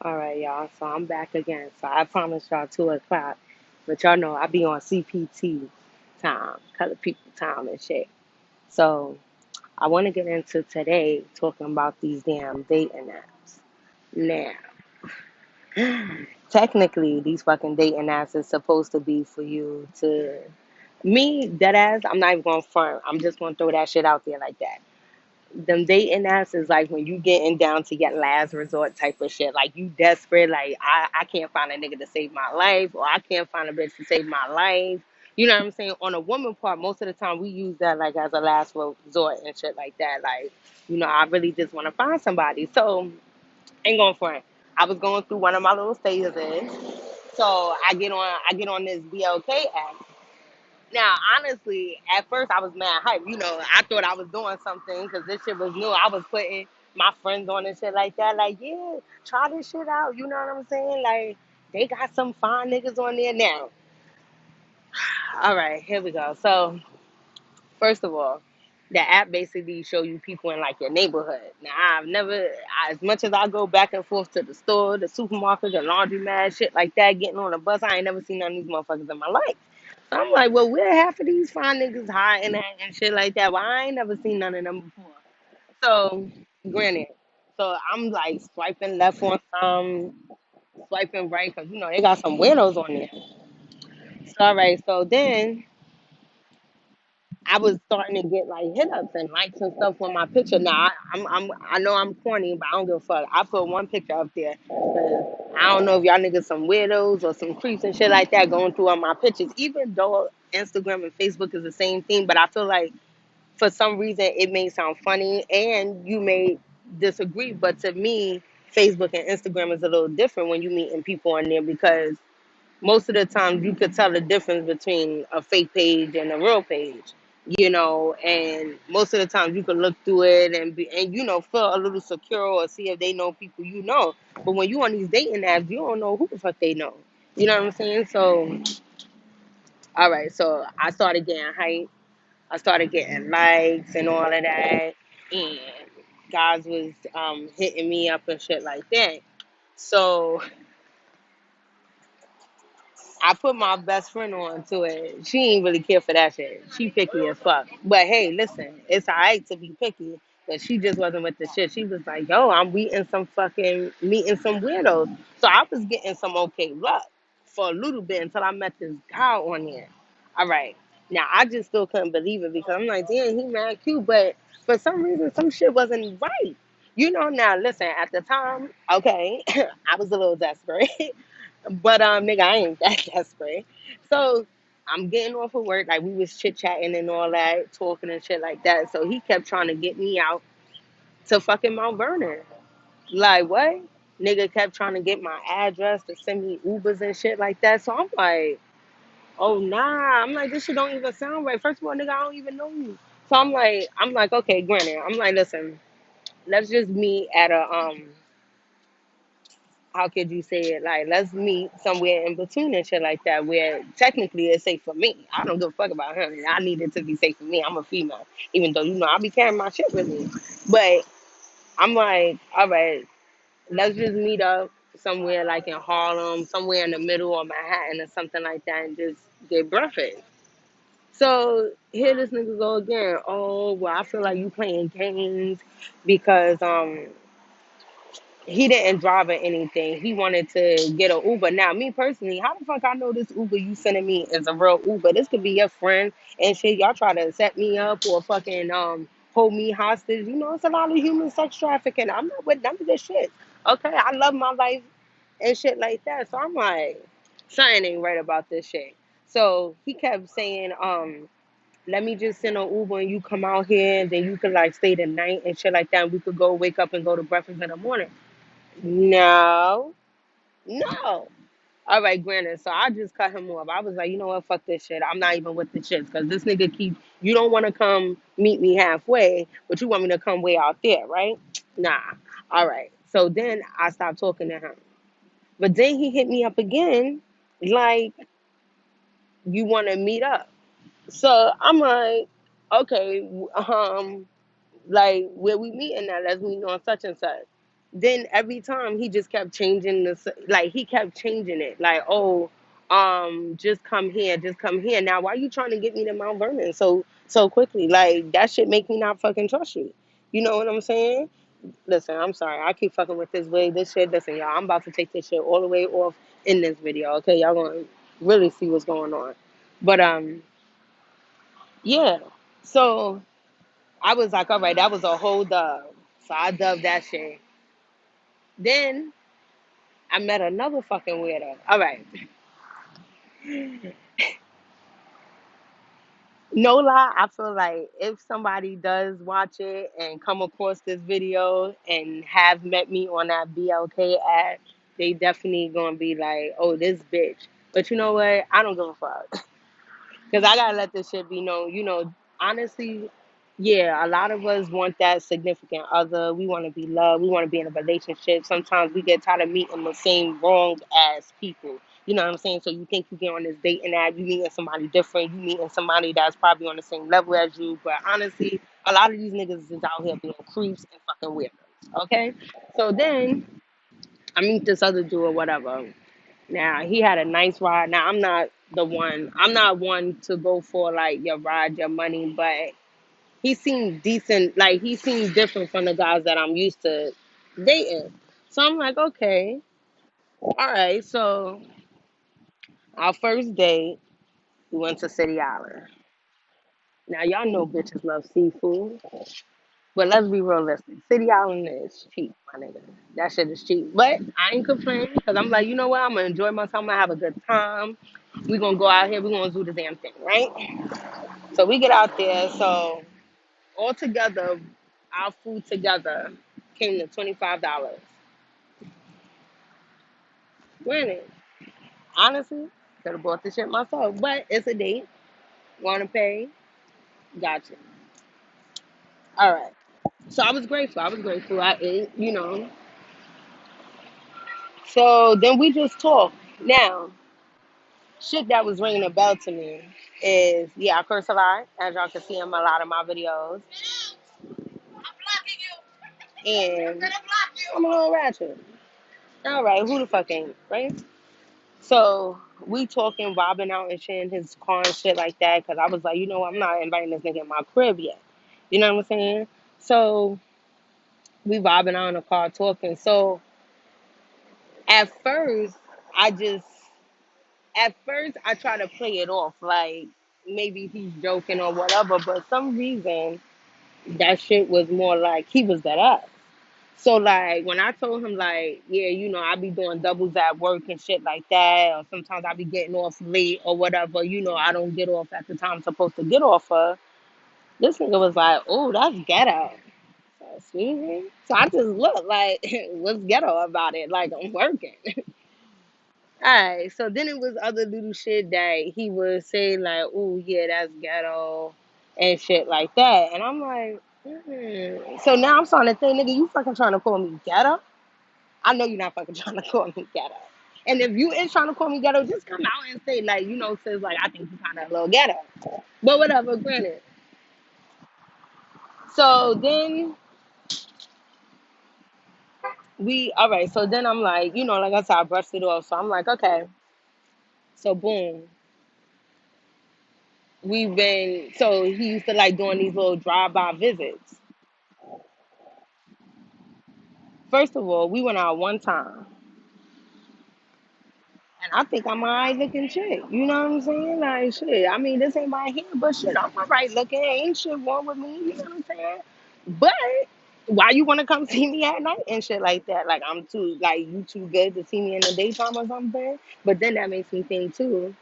All right, y'all. So I'm back again. So I promised y'all 2 o'clock, but y'all know I be on CPT time, color people time and shit. So I want to get into today talking about these damn dating apps. Now, technically, these fucking dating apps is supposed to be for you to me, dead ass. I'm not even going to front. I'm just going to throw that shit out there like that. Them dating apps is like when you getting down to your last resort type of shit. Like you desperate, like I can't find a nigga to save my life, or I can't find a bitch to save my life. You know what I'm saying? On a woman part, most of the time we use that like as a last resort and shit like that. Like, I really just want to find somebody. So ain't going for it. I was going through one of my little phases. So I get on this BLK app. Now, honestly, at first I was mad hype. I thought I was doing something because this shit was new. I was putting my friends on and shit like that. Like, yeah, try this shit out. You know what I'm saying? Like, they got some fine niggas on there now. All right, here we go. So, first of all, the app basically show you people in like your neighborhood. Now, I've never, as much as I go back and forth to the store, the supermarket, the laundromat, shit like that, getting on a bus, I ain't never seen none of these motherfuckers in my life. I'm like, well, where half of these fine niggas hiding at and shit like that? Well, I ain't never seen none of them before. So, granted, so I'm like swiping left on some, swiping right, because, they got some weirdos on there. So, all right, so then I was starting to get like hit ups and likes and stuff on my picture. Now, I know I'm corny, but I don't give a fuck. I put one picture up there because I don't know if y'all niggas some weirdos or some creeps and shit like that going through on my pictures, even though Instagram and Facebook is the same thing, but I feel like for some reason it may sound funny and you may disagree, but to me Facebook and Instagram is a little different when you meeting people on there because most of the time you could tell the difference between a fake page and a real page, and most of the time you can look through it and feel a little secure or see if they know people but when you on these dating apps you don't know who the fuck they know. You know what I'm saying? So all right, so I started getting hyped. I started getting likes and all of that, and guys was hitting me up and shit like that. So I put my best friend on to it. She ain't really care for that shit. She picky as fuck. But hey, listen, it's alright to be picky. But she just wasn't with the shit. She was like, yo, I'm meeting some weirdos. So I was getting some okay luck for a little bit until I met this guy on there. All right. Now I just still couldn't believe it because I'm like, damn, he mad cute, but for some reason some shit wasn't right. Now listen, at the time, okay, I was a little desperate. But nigga, I ain't that desperate. So I'm getting off of work, like we was chit chatting and all that, talking and shit like that. So he kept trying to get me out to fucking Mount Vernon. Like what? Nigga kept trying to get my address to send me Ubers and shit like that. So I'm like, oh nah. I'm like, this shit don't even sound right. First of all, nigga, I don't even know you. So I'm like, okay, granted. I'm like, listen, let's just meet at a how could you say it? Like, let's meet somewhere in between and shit like that, where technically it's safe for me. I don't give a fuck about him. I need it to be safe for me. I'm a female, even though I be carrying my shit with me. But I'm like, all right, let's just meet up somewhere like in Harlem, somewhere in the middle of Manhattan or something like that, and just get breakfast. So here this nigga go again. Oh well, I feel like you playing games because he didn't drive or anything. He wanted to get an Uber. Now, me personally, how the fuck I know this Uber you sending me is a real Uber? This could be your friend and shit. Y'all try to set me up or fucking hold me hostage. It's a lot of human sex trafficking. I'm not with none of this shit. Okay, I love my life and shit like that. So I'm like, something ain't right about this shit. So he kept saying, let me just send an Uber and you come out here and then you could like stay the night and shit like that. And we could go wake up and go to breakfast in the morning. No, no. All right, granted. So I just cut him off. I was like, you know what? Fuck this shit. I'm not even with the shits because this nigga you don't want to come meet me halfway, but you want me to come way out there, right? Nah. All right. So then I stopped talking to him. But then he hit me up again, like, you want to meet up. So I'm like, okay, like, where we meeting at? Let's meet on such and such. Then every time he just kept changing like he kept changing it. Like, oh, just come here, just come here. Now, why you trying to get me to Mount Vernon so quickly? Like that shit make me not fucking trust you. You know what I'm saying? Listen, I'm sorry. I keep fucking with this wig. This shit, listen, y'all. I'm about to take this shit all the way off in this video. Okay, y'all gonna really see what's going on. But yeah. So I was like, all right, that was a whole dub. So I dubbed that shit. Then I met another fucking weirdo. All right. No lie, I feel like if somebody does watch it and come across this video and have met me on that BLK ad, they definitely gonna be like, oh, this bitch. But you know what? I don't give a fuck. Because I gotta let this shit be known. Honestly, yeah, a lot of us want that significant other. We want to be loved. We want to be in a relationship. Sometimes we get tired of meeting the same wrong ass people. You know what I'm saying? So you think you get on this dating app, you meeting somebody different, you meeting somebody that's probably on the same level as you. But honestly, a lot of these niggas is out here being creeps and fucking weirdos. Okay? So then I meet this other dude or whatever. Now he had a nice ride. Now I'm not one to go for like your ride, your money, but he seemed decent. Like he seemed different from the guys that I'm used to dating. So I'm like, okay, all right. So our first date, we went to City Island. Now y'all know bitches love seafood, but let's be realistic. City Island is cheap, my nigga. That shit is cheap. But I ain't complaining because I'm like, you know what? I'm gonna enjoy myself. I'm gonna have a good time. We gonna go out here. We gonna do the damn thing, right? So we get out there. So all together, our food together came to $25. Granted, honestly, could have bought the shit myself, but it's a date. Want to pay? Gotcha. All right. So I was grateful. I was grateful. I ate, you know. So then we just talked. Now, shit that was ringing a bell to me is, yeah, I curse a lot, as y'all can see in a lot of my videos. And I'm a little ratchet. All right, who the fuck ain't, right? So we talking, robbing out and shit in his car and shit like that. Because I was like, you know what, I'm not inviting this nigga in my crib yet. You know what I'm saying? So we robbing out in the car talking. So at first, I just, at first, I try to play it off like maybe he's joking or whatever. But some reason, that shit was more like he was that ass. So like when I told him like, yeah, I be doing doubles at work and shit like that, or sometimes I be getting off late or whatever, I don't get off at the time I'm supposed to get off of. This nigga was like, oh, that's ghetto. So, excuse me? So I just looked like, what's ghetto about it? Like I'm working. Alright, so then it was other little shit that he would say like, oh yeah, that's ghetto and shit like that. And I'm like, So now I'm starting to think, nigga, you fucking trying to call me ghetto? I know you're not fucking trying to call me ghetto. And if you is trying to call me ghetto, just come out and say like, says like I think you kind of a little ghetto. But whatever, granted. So then all right. So then I'm like, like I said, I brushed it off. So I'm like, okay. So boom, we've been. So he used to like doing these little drive-by visits. First of all, we went out one time. And I think I'm alright looking chick. You know what I'm saying? Like shit. I mean, this ain't my hair, but shit, I'm alright looking. Ain't shit wrong with me. You know what I'm saying? But why you wanna come see me at night and shit like that? Like I'm too like you too good to see me in the daytime or something. But then that makes me think too,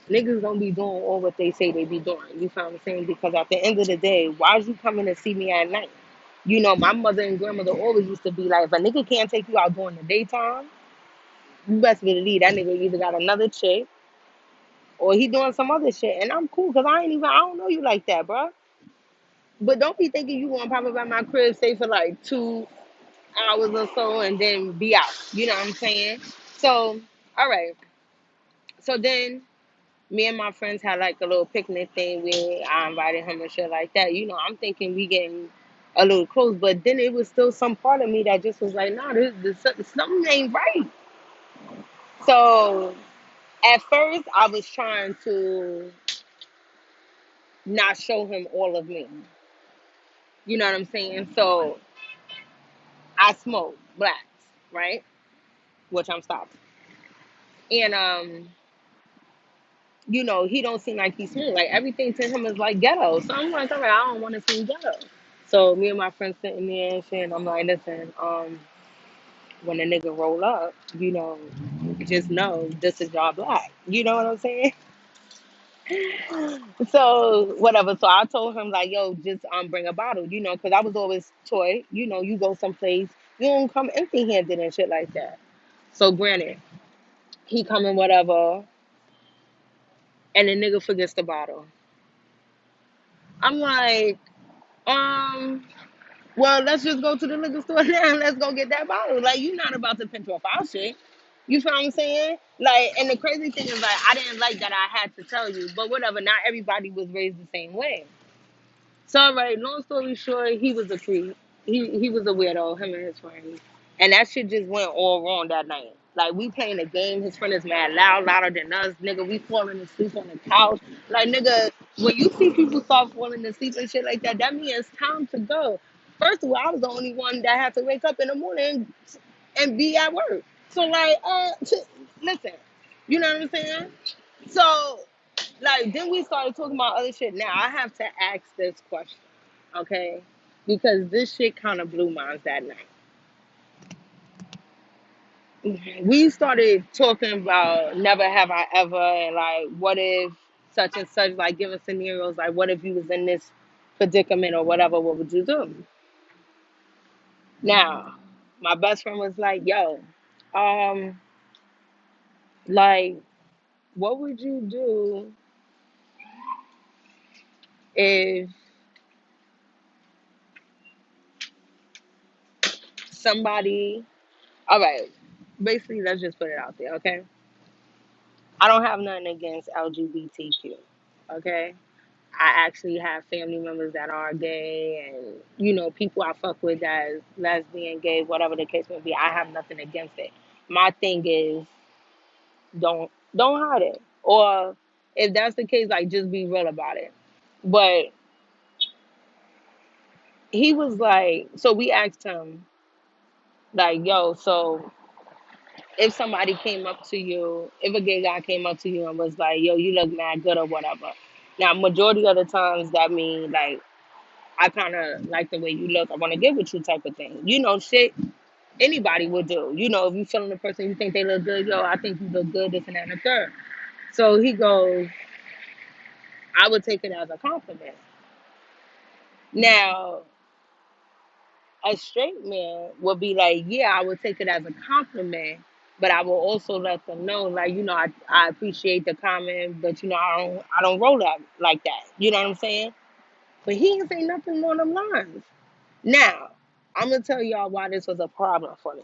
niggas don't be doing all what they say they be doing. You feel what I'm saying? Because at the end of the day, why is you coming to see me at night? My mother and grandmother always used to be like, if a nigga can't take you out during the daytime, you best believe that nigga either got another chick or he doing some other shit. And I'm cool because I don't know you like that, bro. But don't be thinking you gonna pop up at my crib, stay for like 2 hours or so, and then be out. You know what I'm saying? So, all right. So then me and my friends had like a little picnic thing where I invited him and shit like that. I'm thinking we getting a little close. But then it was still some part of me that just was like, no, something ain't right. So at first, I was trying to not show him all of me. You know what I'm saying? So I smoke blacks, right? Which I'm stopping. And he don't seem like he's smooth. Like everything to him is like ghetto. So I'm like, all right, I don't want to seem ghetto. So me and my friend sitting there and shit, and I'm like, listen, when a nigga roll up, just know this is y'all black. You know what I'm saying? So whatever. So I told him like, yo, just bring a bottle, because I was always toy. You go someplace, you don't come empty handed and shit like that. So granted, he coming whatever, and the nigga forgets the bottle. I'm like, um, well, let's just go to the liquor store now and let's go get that bottle. Like, you're not about to pinch off our shit. You feel what I'm saying? Like, and the crazy thing is, like, I didn't like that I had to tell you, but whatever. Not everybody was raised the same way. So, all right, long story short, he was a creep. He was a weirdo, him and his friends. And that shit just went all wrong that night. Like, we playing a game, his friend is mad loud, louder than us. Nigga, we falling asleep on the couch. Like, nigga, when you see people start falling asleep and shit like that, that means it's time to go. First of all, I was the only one that had to wake up in the morning and be at work. So, like, listen, you know what I'm saying? So, like, then we started talking about other shit. Now I have to ask this question, okay? Because this shit kind of blew minds that night. We started talking about never have I ever, and like, what if such and such, like giving scenarios, like, what if you was in this predicament or whatever, what would you do? Now, my best friend was like, yo, um, like, what would you do if somebody, all right, basically, let's just put it out there, okay? I don't have nothing against LGBTQ. Okay. I actually have family members that are gay and, people I fuck with that is lesbian, gay, whatever the case may be. I have nothing against it. My thing is don't hide it. Or if that's the case, like just be real about it. But he was like, so we asked him, like, yo, so if somebody came up to you, if a gay guy came up to you and was like, yo, you look mad good or whatever. Now, majority of the times that mean like, I kind of like the way you look. I want to get with you type of thing. Shit anybody would do. If you feeling the person, you think they look good, yo, I think you look good, this and that and the third. So he goes, I would take it as a compliment. Now, a straight man would be like, yeah, I would take it as a compliment, but I will also let them know, like, I appreciate the comment, but I don't roll that like that. You know what I'm saying? But he didn't say nothing more them lines. Now, I'm gonna tell y'all why this was a problem for me.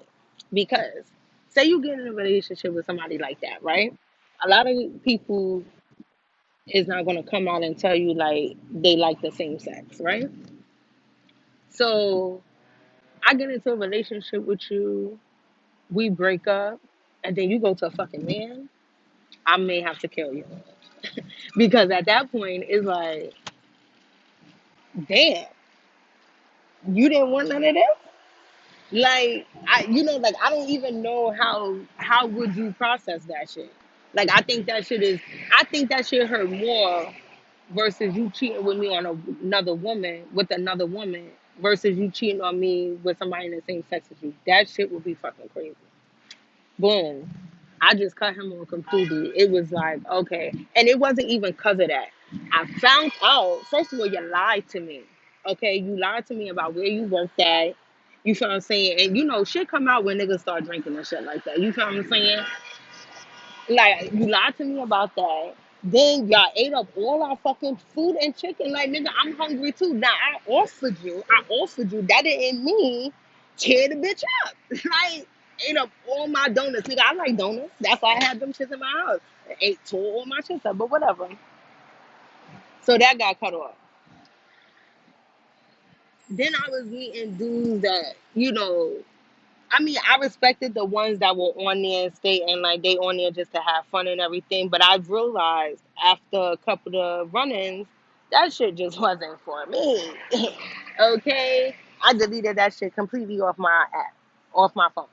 Because say you get in a relationship with somebody like that, right? A lot of people is not gonna come out and tell you like they like the same sex, right? So I get into a relationship with you, we break up, and then you go to a fucking man, I may have to kill you. Because at that point it's like, damn, you didn't want none of this? Like like I don't even know how would you process that shit. Like I think that shit hurt more versus you cheating with me on another woman with another woman versus you cheating on me with somebody in the same sex as you. That shit would be fucking crazy. Boom. I just cut him off completely. It was like, okay. And it wasn't even because of that. I found out, first of all, you lied to me. Okay, you lied to me about where you worked at. You feel what I'm saying? And shit come out when niggas start drinking and shit like that. You feel what I'm saying? Like, you lied to me about that. Then y'all ate up all our fucking food and chicken. Like, nigga, I'm hungry too. Now, I offered you. That didn't mean tear the bitch up. Like, ate up all my donuts. Nigga, I like donuts. That's why I had them shits in my house. Tore all my shits up, but whatever. So that got cut off. Then I was meeting dudes that, I mean, I respected the ones that were on there and stating like they on there just to have fun and everything. But I've realized after a couple of run-ins, that shit just wasn't for me. Okay, I deleted that shit completely off my app, off my phone.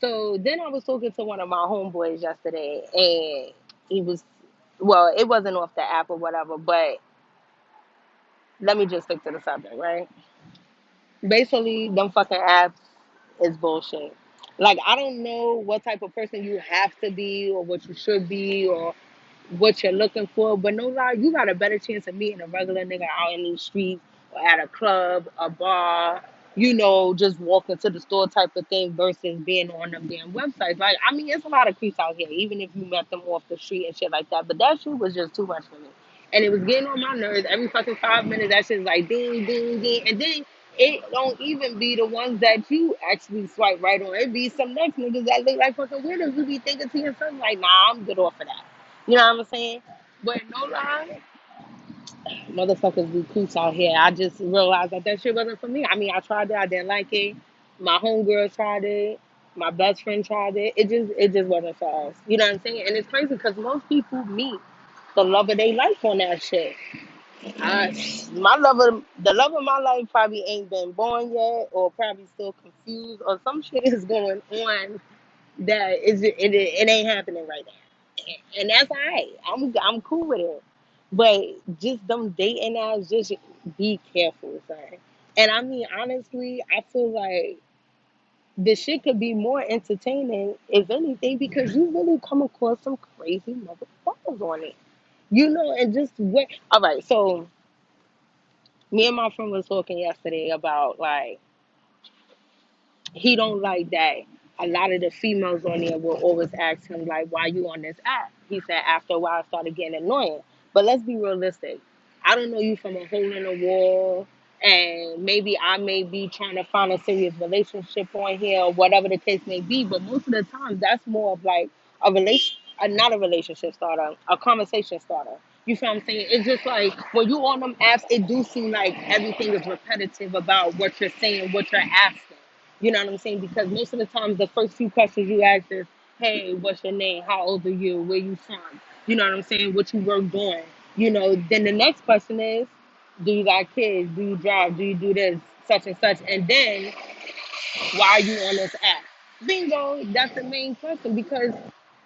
So then I was talking to one of my homeboys yesterday, and he was, well, it wasn't off the app or whatever, but let me just stick to the subject, right? Basically, them fucking apps is bullshit. Like, I don't know what type of person you have to be or what you should be or what you're looking for, but no lie, you got a better chance of meeting a regular nigga out in these streets or at a club, a bar, just walking to the store type of thing versus being on them damn websites. Like, I mean, it's a lot of creeps out here, even if you met them off the street and shit like that. But that shit was just too much for me. And it was getting on my nerves every fucking 5 minutes. That shit's like ding, ding, ding. And then it don't even be the ones that you actually swipe right on. It be some next niggas that look like fucking weirdos. You be thinking to yourself, like, nah, I'm good off of that. You know what I'm saying? But no lie, motherfuckers be coots out here. I just realized that shit wasn't for me. I mean, I tried it. I didn't like it. My homegirl tried it. My best friend tried it. It just wasn't for us. You know what I'm saying? And it's crazy because most people meet the love of their life on that shit. The love of my life probably ain't been born yet, or probably still confused, or some shit is going on that it ain't happening right now, and that's all right. I'm cool with it, but just them dating apps, just be careful, son. And I mean, honestly, I feel like the shit could be more entertaining, if anything, because you really come across some crazy motherfuckers on it, and just what. All right, so me and my friend was talking yesterday about like he don't like that a lot of the females on there will always ask him like, why you on this app? He said after a while it started getting annoying. But let's be realistic. I don't know you from a hole in a wall, and maybe I may be trying to find a serious relationship on here or whatever the case may be, but most of the time that's more of like a relation not a relationship starter, a conversation starter. You feel what I'm saying? It's just like when you on them apps, it do seem like everything is repetitive about what you're saying, what you're asking. You know what I'm saying? Because most of the times, the first few questions you ask is, "Hey, what's your name? How old are you? Where you from? You know what I'm saying? What you work doing? Then the next question is, do you got kids? Do you drive? Do you do this, such and such? And then, why are you on this app? Bingo. That's the main question. Because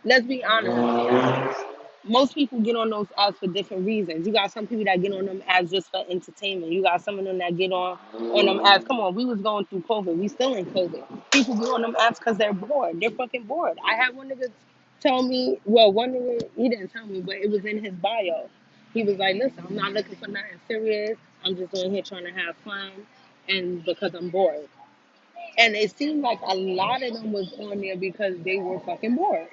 let's be honest, most people get on those apps for different reasons. You got some people that get on them apps just for entertainment. You got some of them that get on them apps. Come on, we was going through COVID. We still in COVID. People get on them apps because they're bored. They're fucking bored. I had one nigga tell me, well, one nigga, he didn't tell me, but it was in his bio. He was like, listen, I'm not looking for nothing serious. I'm just on here trying to have fun and because I'm bored. And it seemed like a lot of them was on there because they were fucking bored.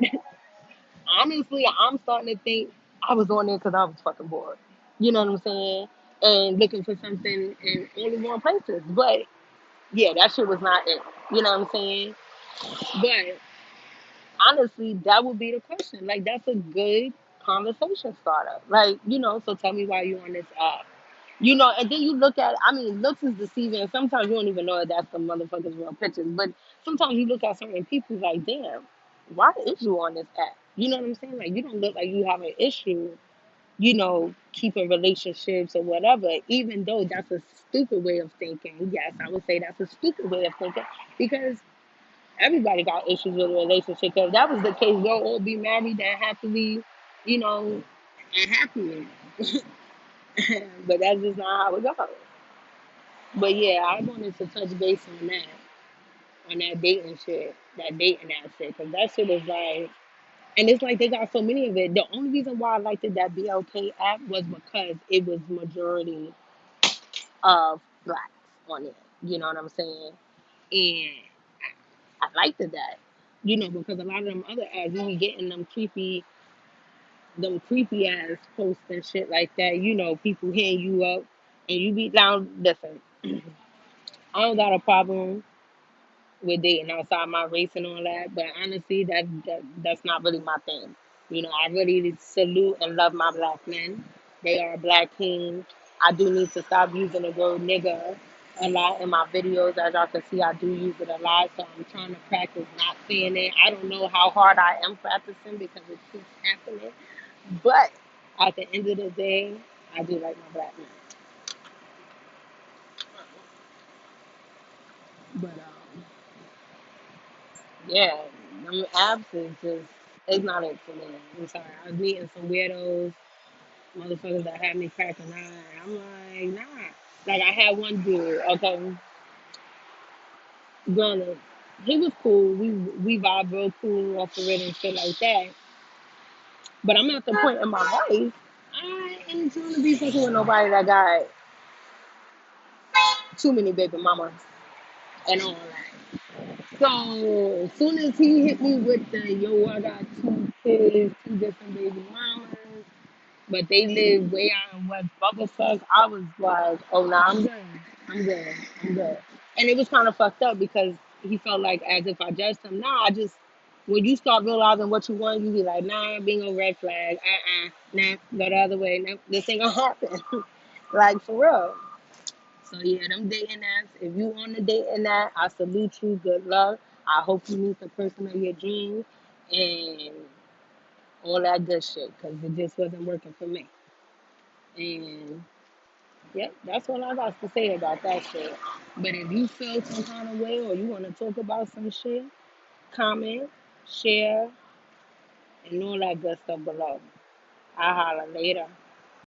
Honestly, I'm starting to think I was on there because I was fucking bored. You know what I'm saying? And looking for something in all the wrong places. But yeah, that shit was not it. You know what I'm saying? But honestly, that would be the question. Like, that's a good conversation starter. Like, so tell me why you on this app. And then you look at, I mean, looks is deceiving. And sometimes you don't even know if that's the motherfucker's real pictures. But sometimes you look at certain people like, damn, why is you on this app? You know what I'm saying? Like, you don't look like you have an issue, keeping relationships or whatever, even though that's a stupid way of thinking. Yes, I would say that's a stupid way of thinking because everybody got issues with a relationship. If that was the case, we'll all be married and happily, and happy. But that's just not how it goes. But yeah, I wanted to touch base on that dating shit, that dating app shit, because that shit is like, and it's like they got so many of it. The only reason why I liked it, that BLK app was because it was majority of blacks on it. You know what I'm saying? And I liked it that, because a lot of them other apps, you be getting them creepy ass posts and shit like that. People hitting you up, and you be down. Listen, I don't got a problem with dating outside my race and all that. But honestly, that's not really my thing. I really salute and love my black men. They are black kings. I do need to stop using the word nigga a lot in my videos. As y'all can see, I do use it a lot, so I'm trying to practice not saying it. I don't know how hard I am practicing because it keeps happening. But at the end of the day, I do like my black man. But yeah, them apps is just ignorant to me. I'm sorry. I was meeting some weirdos, motherfuckers that had me cracking eye. I'm like, nah. Like I had one dude, okay, granted, he was cool. We vibe real cool off of it and shit like that. But I'm at the point in my life, I ain't trying to be fucking with nobody that got too many baby mamas and all that. So as soon as he hit me with the yo, I got two kids, two different baby mamas, but they live way out in West Bubblefuck, I was like, oh nah, I'm good. I'm good. I'm good. And it was kind of fucked up because he felt like as if I judged him. Nah, I just when you start realizing what you want, you be like, nah, bingo, red flag, nah, go the other way. Nah, this ain't gonna happen. Like for real. So yeah, them dating apps. If you on the dating app, I salute you. Good luck. I hope you meet the person of your dreams and all that good shit. Cause it just wasn't working for me. And yep, that's all I got to say about that shit. But if you feel some kind of way or you want to talk about some shit, comment, share, and all that good stuff below. I'll holler later.